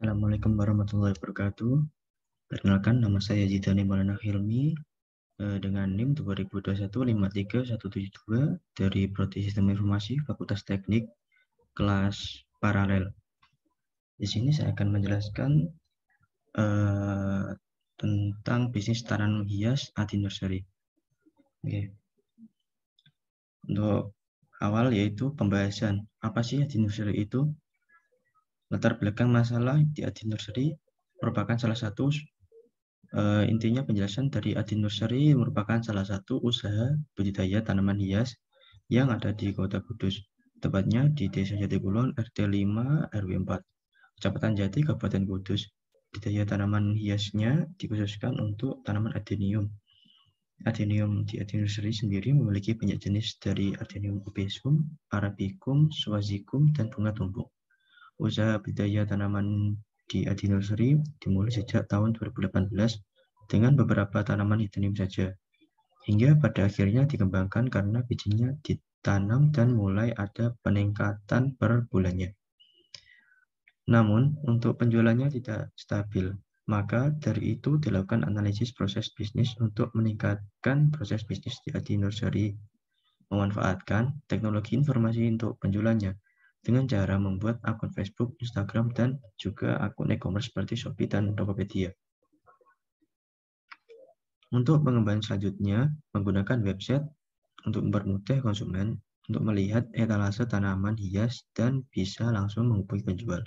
Assalamualaikum warahmatullahi wabarakatuh. Perkenalkan, nama saya Jidani Maulana Hilmi dengan NIM 2021-53172 dari Prodi Sistem Informasi Fakultas Teknik kelas paralel. Di sini saya akan menjelaskan tentang bisnis tanaman hias Adi Nursery. Oke. Untuk awal yaitu pembahasan apa sih Adi Nursery itu. Latar belakang masalah di Adi Nursery merupakan salah satu intinya penjelasan dari Adi Nursery merupakan salah satu usaha budidaya tanaman hias yang ada di Kota Kudus, tepatnya di Desa Jatikulon, RT 5, RW 4, Kecamatan Jati, Kabupaten Kudus. Budidaya tanaman hiasnya dikhususkan untuk tanaman adenium. Adenium di Adi Nursery sendiri memiliki banyak jenis dari Adenium obesum, arabicum, swazicum, dan bunga tumpuk. Usaha budidaya tanaman di Adi Nursery dimulai sejak tahun 2018 dengan beberapa tanaman adenium saja, hingga pada akhirnya dikembangkan karena bijinya ditanam dan mulai ada peningkatan per bulannya. Namun, untuk penjualannya tidak stabil, maka dari itu dilakukan analisis proses bisnis untuk meningkatkan proses bisnis di Adi Nursery, memanfaatkan teknologi informasi untuk penjualannya dengan cara membuat akun Facebook, Instagram, dan juga akun e-commerce seperti Shopee dan Tokopedia. Untuk pengembangan selanjutnya, menggunakan website untuk mempermudah konsumen untuk melihat etalase tanaman hias dan bisa langsung menghubungi penjual.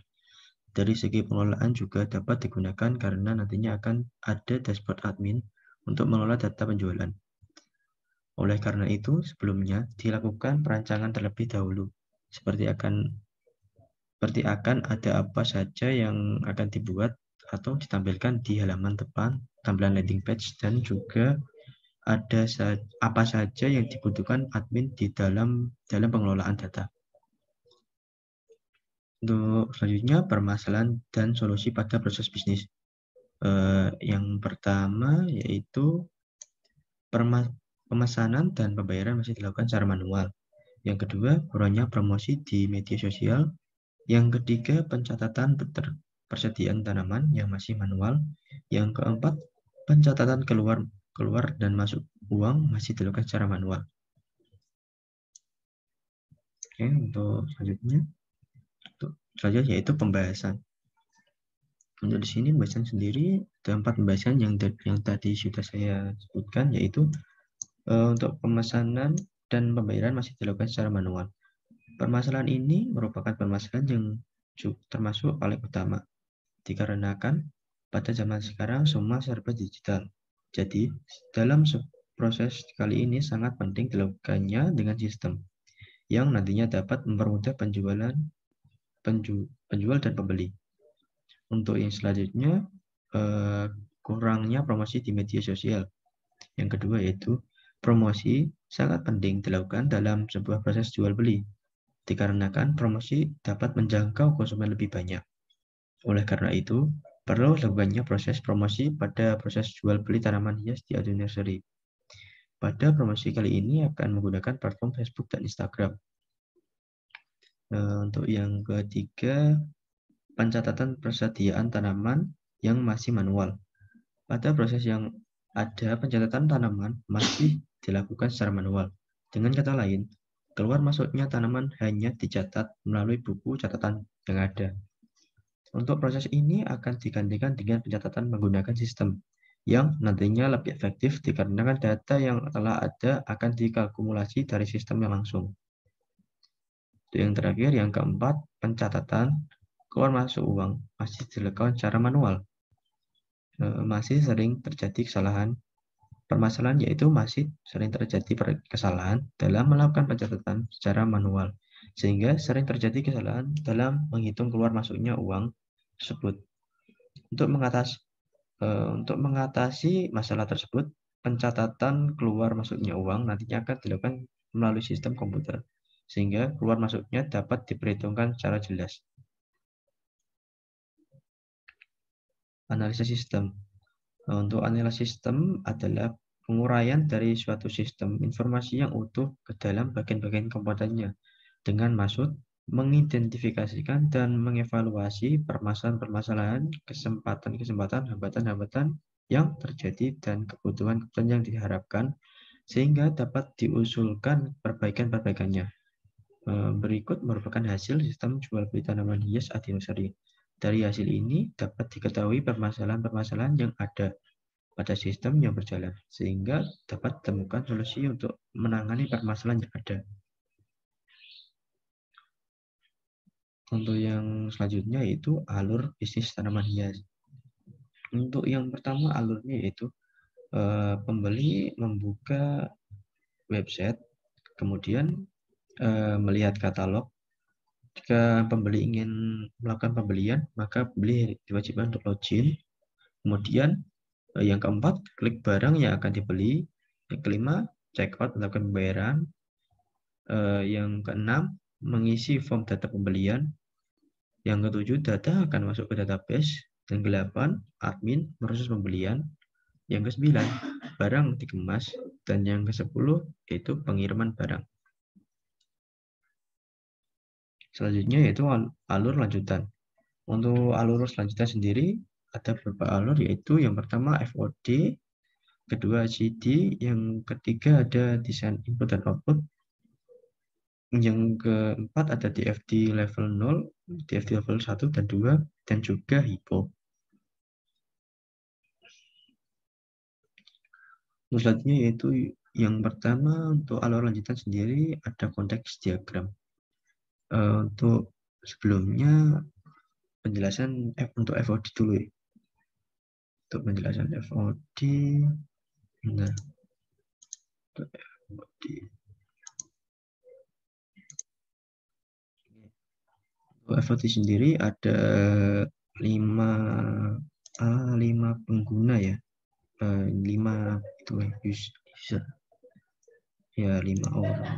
Dari segi pengelolaan juga dapat digunakan karena nantinya akan ada dashboard admin untuk mengelola data penjualan. Oleh karena itu, sebelumnya dilakukan perancangan terlebih dahulu, seperti akan ada apa saja yang akan dibuat atau ditampilkan di halaman depan, tampilan landing page, dan juga ada apa saja yang dibutuhkan admin di dalam pengelolaan data. Untuk selanjutnya, permasalahan dan solusi pada proses bisnis. Yang pertama yaitu pemesanan dan pembayaran masih dilakukan secara manual. Yang kedua, kurangnya promosi di media sosial. Yang ketiga, pencatatan persediaan tanaman yang masih manual. Yang keempat, pencatatan keluar dan masuk uang masih dilakukan secara manual. Oke, untuk selanjutnya yaitu pembahasan. Untuk di sini pembahasan sendiri ada 4 pembahasan yang tadi sudah saya sebutkan, yaitu untuk pemesanan dan pembayaran masih dilakukan secara manual. Permasalahan ini merupakan permasalahan yang termasuk paling utama, dikarenakan pada zaman sekarang semua serba digital. Jadi, dalam proses kali ini sangat penting dilakukannya dengan sistem yang nantinya dapat mempermudah penjual dan pembeli. Untuk yang selanjutnya, kurangnya promosi di media sosial. Yang kedua yaitu promosi sangat penting dilakukan dalam sebuah proses jual beli, dikarenakan promosi dapat menjangkau konsumen lebih banyak. Oleh karena itu, perlu dilakukannya proses promosi pada proses jual beli tanaman hias di Adi Nursery. Pada promosi kali ini akan menggunakan platform Facebook dan Instagram. Untuk yang ketiga, pencatatan persediaan tanaman yang masih manual. Pada proses yang ada pencatatan tanaman masih dilakukan secara manual. Dengan kata lain, keluar masuknya tanaman hanya dicatat melalui buku catatan yang ada. Untuk proses ini akan digantikan dengan pencatatan menggunakan sistem yang nantinya lebih efektif dikarenakan data yang telah ada akan dikalkulasi dari sistem yang langsung. Yang terakhir, yang keempat, pencatatan keluar masuk uang masih dilakukan secara manual. Masih sering terjadi kesalahan. Permasalahan yaitu masih sering terjadi kesalahan dalam melakukan pencatatan secara manual, sehingga sering terjadi kesalahan dalam menghitung keluar masuknya uang tersebut. Untuk mengatasi masalah tersebut, pencatatan keluar masuknya uang nantinya akan dilakukan melalui sistem komputer, sehingga keluar masuknya dapat diperhitungkan secara jelas. Analisis sistem. Untuk analisis sistem adalah penguraian dari suatu sistem informasi yang utuh ke dalam bagian-bagian komponennya dengan maksud mengidentifikasikan dan mengevaluasi permasalahan-permasalahan, kesempatan-kesempatan, hambatan-hambatan yang terjadi dan kebutuhan-kebutuhan yang diharapkan sehingga dapat diusulkan perbaikan-perbaikannya. Berikut merupakan hasil sistem jual beli tanaman hias Adi Nursery. Dari hasil ini dapat diketahui permasalahan-permasalahan yang ada pada sistem yang berjalan, sehingga dapat ditemukan solusi untuk menangani permasalahan yang ada. Untuk yang selanjutnya yaitu alur bisnis tanaman hias. Untuk yang pertama alurnya yaitu pembeli membuka website, kemudian melihat katalog. Jika pembeli ingin melakukan pembelian, maka pembeli diwajibkan untuk login. Kemudian yang keempat, klik barang yang akan dibeli. Yang kelima, check out melakukan pembayaran. Yang keenam, mengisi form data pembelian. Yang ketujuh, data akan masuk ke database. Dan ke-8, admin proses pembelian. Yang ke-9, barang dikemas. Dan yang ke-10, yaitu pengiriman barang. Selanjutnya yaitu alur lanjutan. Untuk alur selanjutnya sendiri, ada beberapa alur, yaitu yang pertama FOD, kedua CD, yang ketiga ada desain input dan output, yang keempat ada DFD level 0, DFD level 1 dan 2, dan juga HIPO. Selanjutnya yaitu yang pertama untuk alur lanjutan sendiri ada konteks diagram. Untuk sebelumnya penjelasan untuk FOD dulu ya. Untuk penjelasan FOD, nah, untuk FOD. Untuk FOD sendiri ada 5 pengguna ya. 5 itu user. Ya 5 orang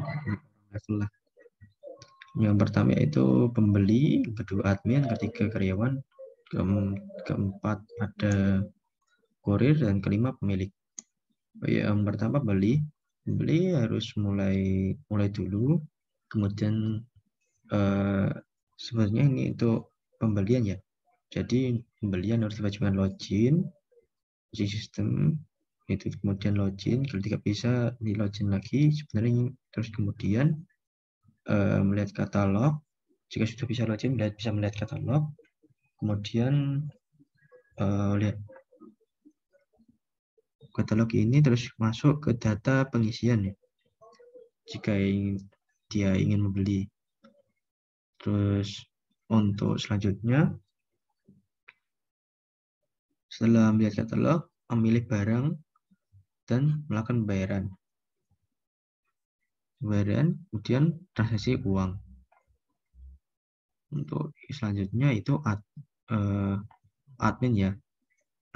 level lah. Yang pertama yaitu pembeli, kedua admin, ketiga karyawan, keempat ada kurir, dan kelima pemilik. Yang pertama pembeli harus mulai dulu, kemudian sebenarnya ini untuk pembelian ya. Jadi pembelian harus diwajibkan login sistem, itu kemudian login, kalau tidak bisa di login lagi sebenarnya, terus kemudian melihat katalog. Jika sudah bisa login, bisa melihat katalog, kemudian lihat katalog ini terus masuk ke data pengisian ya, jika dia ingin membeli. Terus untuk selanjutnya, setelah melihat katalog, memilih barang dan melakukan pembayaran, kemudian transaksi uang. Untuk selanjutnya itu admin ya.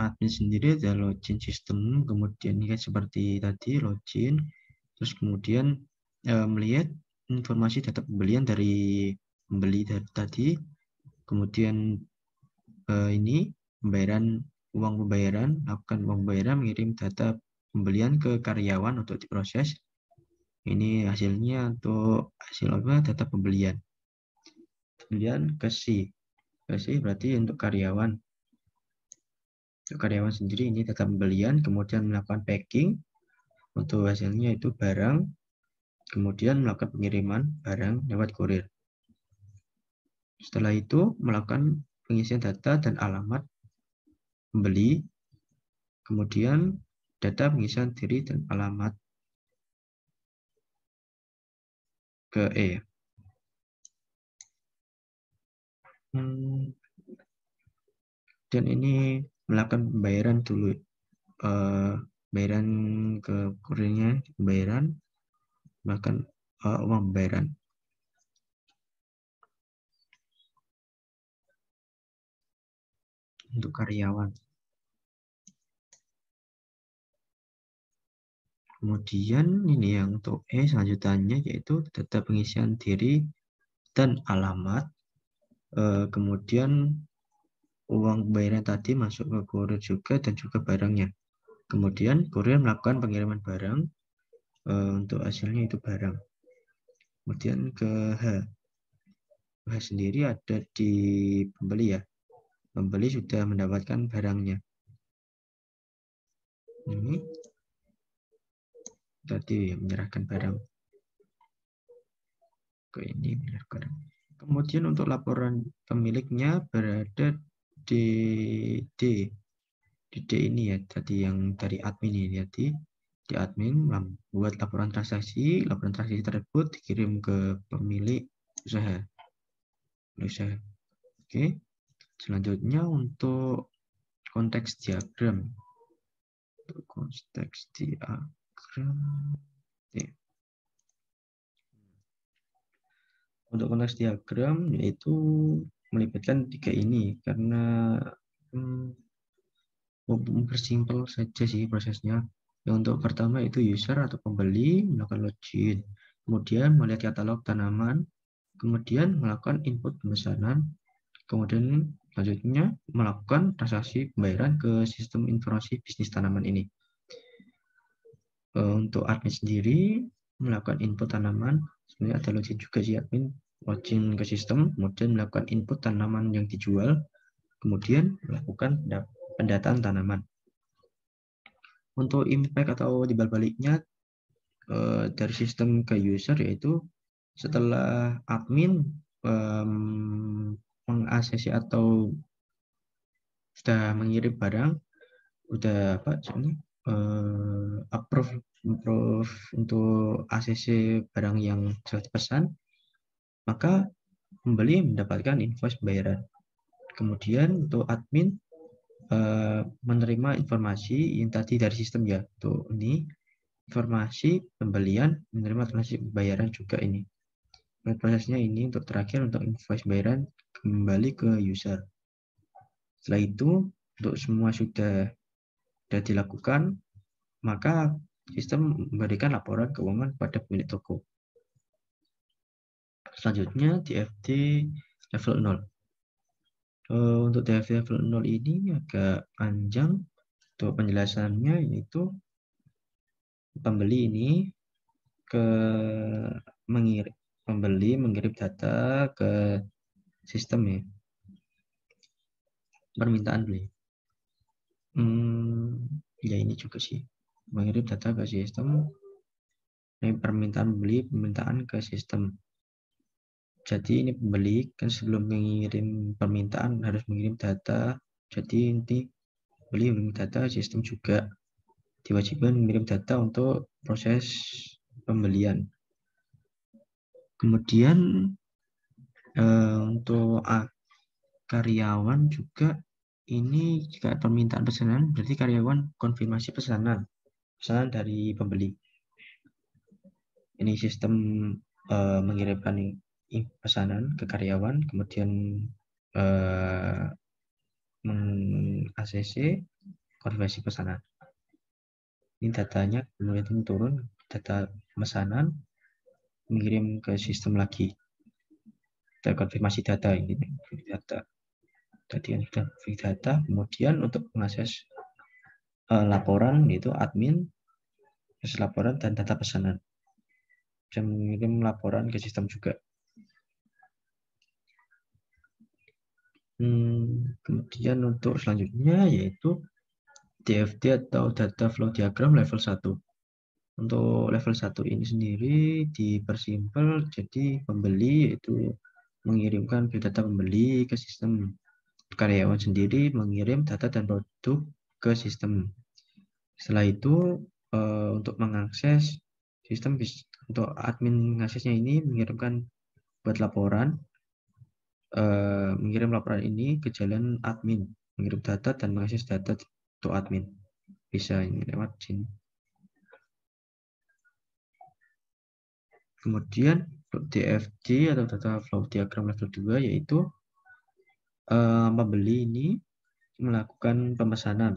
Admin sendiri ada login sistem, kemudian ini seperti tadi login, terus kemudian melihat informasi data pembelian dari pembeli tadi, kemudian ini uang pembayaran, lakukan uang pembayaran, mengirim data pembelian ke karyawan untuk diproses. Ini hasilnya untuk data pembelian. Kemudian ke C berarti untuk karyawan. Untuk karyawan sendiri ini data pembelian, kemudian melakukan packing, untuk hasilnya itu barang, kemudian melakukan pengiriman barang lewat kurir. Setelah itu melakukan pengisian data dan alamat pembeli, kemudian data pengisian diri dan alamat ke E. Dan ini melakukan pembayaran dulu, pembayaran ke kurirnya, pembayaran, melakukan uang pembayaran. Untuk karyawan. Kemudian ini yang untuk E selanjutnya yaitu data pengisian diri dan alamat. Kemudian uang pembayaran tadi masuk ke kurir juga dan juga barangnya. Kemudian kurir melakukan pengiriman barang, untuk hasilnya itu barang. Kemudian ke H. sendiri ada di pembeli ya. Pembeli sudah mendapatkan barangnya. Ini tadi menyerahkan barang ke ini menyerahkan. Kemudian untuk laporan pemiliknya berada di D. Di D ini ya, tadi yang dari admin ini tadi. Di admin membuat laporan transaksi tersebut dikirim ke pemilik usaha. Oke. Selanjutnya untuk konteks diagram. Untuk konteks diagram. Oke. Untuk konteks diagram yaitu melibatkan 3 ini karena mempersimpel saja sih prosesnya. Yang untuk pertama itu user atau pembeli melakukan login, kemudian melihat katalog tanaman, kemudian melakukan input pemesanan, kemudian selanjutnya melakukan transaksi pembayaran ke sistem informasi bisnis tanaman ini. Untuk admin sendiri melakukan input tanaman, sebenarnya ada login juga sih admin, login ke sistem, kemudian melakukan input tanaman yang dijual, kemudian melakukan pendataan tanaman. Untuk impact atau dibalik-baliknya dari sistem ke user yaitu setelah admin mengaksesi atau sudah mengirim barang, udah approve untuk ACC barang yang sudah dipesan, maka pembeli mendapatkan invoice pembayaran. Kemudian untuk admin menerima informasi yang tadi dari sistem ya, tuh ini informasi pembelian, menerima transaksi pembayaran juga ini. Prosesnya ini untuk terakhir untuk invoice bayaran kembali ke user. Setelah itu untuk semua sudah dilakukan, maka sistem memberikan laporan keuangan pada pemilik toko. Selanjutnya DFT level 0. Untuk DFT level 0 ini agak panjang untuk penjelasannya, yaitu pembeli ini pembeli mengirim data ke sistem ya, permintaan beli. Ya ini juga sih, mengirim data ke sistem, permintaan beli, permintaan ke sistem. Jadi ini pembeli kan sebelum mengirim permintaan harus mengirim data. Jadi nanti beli mengirim data, sistem juga diwajibkan mengirim data untuk proses pembelian. Kemudian untuk karyawan juga ini jika permintaan pesanan berarti karyawan konfirmasi pesanan dari pembeli. Ini sistem mengirimkan pesanan ke karyawan, kemudian meng-ACC konfirmasi pesanan. Ini datanya kemudian turun, data pesanan mengirim ke sistem lagi. Kita konfirmasi data ini, data. Tadi yang sudah data, kemudian untuk mengakses laporan yaitu admin, laporan dan data pesanan. Bisa mengirim laporan ke sistem juga. Kemudian untuk selanjutnya yaitu DFD atau Data Flow Diagram level 1. Untuk level 1 ini sendiri dipersimpel, jadi pembeli yaitu mengirimkan data pembeli ke sistem, karyawan sendiri mengirim data dan produk ke sistem. Setelah itu untuk mengakses sistem, untuk admin mengaksesnya ini mengirimkan buat laporan, mengirim laporan ini ke jalan admin, mengirim data dan mengakses data untuk admin. Bisa ini lewat sini. Kemudian DFD atau Data Flow Diagram level 2 yaitu pembeli ini melakukan pemesanan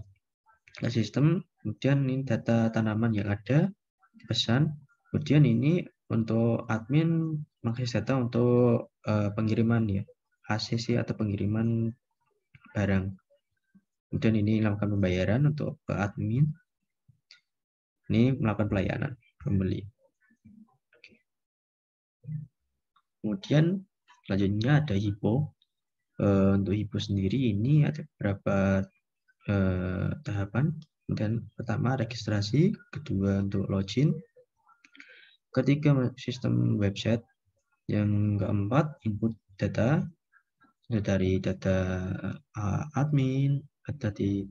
ke sistem, kemudian ini data tanaman yang ada dipesan, kemudian ini untuk admin mengakses data untuk pengiriman ya, ACC atau pengiriman barang. Kemudian ini melakukan pembayaran untuk ke admin, ini melakukan pelayanan pembeli. Kemudian Selanjutnya ada HIPO. Untuk HIPO sendiri ini ada beberapa tahapan. Kemudian pertama registrasi, kedua untuk login, ketiga sistem website, yang keempat input data dari data admin, dari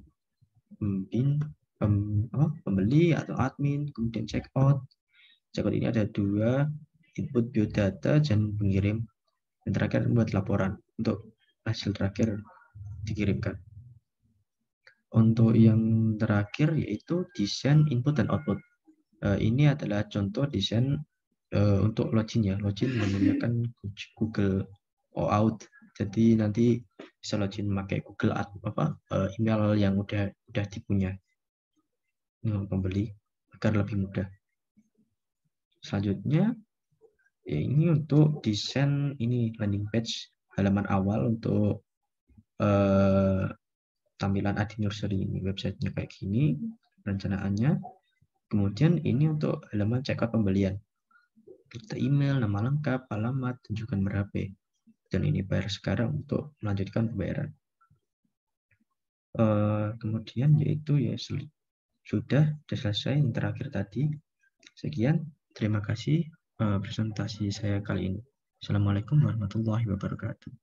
pembeli atau admin, kemudian checkout. Checkout ini ada dua, input biodata dan pengirim. Dan terakhir buat laporan untuk hasil terakhir dikirimkan. Untuk yang terakhir yaitu desain input dan output. Ini adalah contoh desain untuk login ya. Login menggunakan Google OAuth. Jadi nanti bisa login pakai Google email yang udah dipunya pembeli agar lebih mudah. Selanjutnya ini untuk desain ini landing page halaman awal untuk tampilan Adi Nursery ini, websitenya kayak gini perencanaannya. Kemudian ini untuk halaman checkout pembelian, kita email, nama lengkap, alamat, tunjukkan nomor HP, dan ini bayar sekarang untuk melanjutkan pembayaran. Kemudian yaitu ya sudah selesai yang terakhir tadi. Sekian, terima kasih presentasi saya kali ini. Assalamualaikum warahmatullahi wabarakatuh.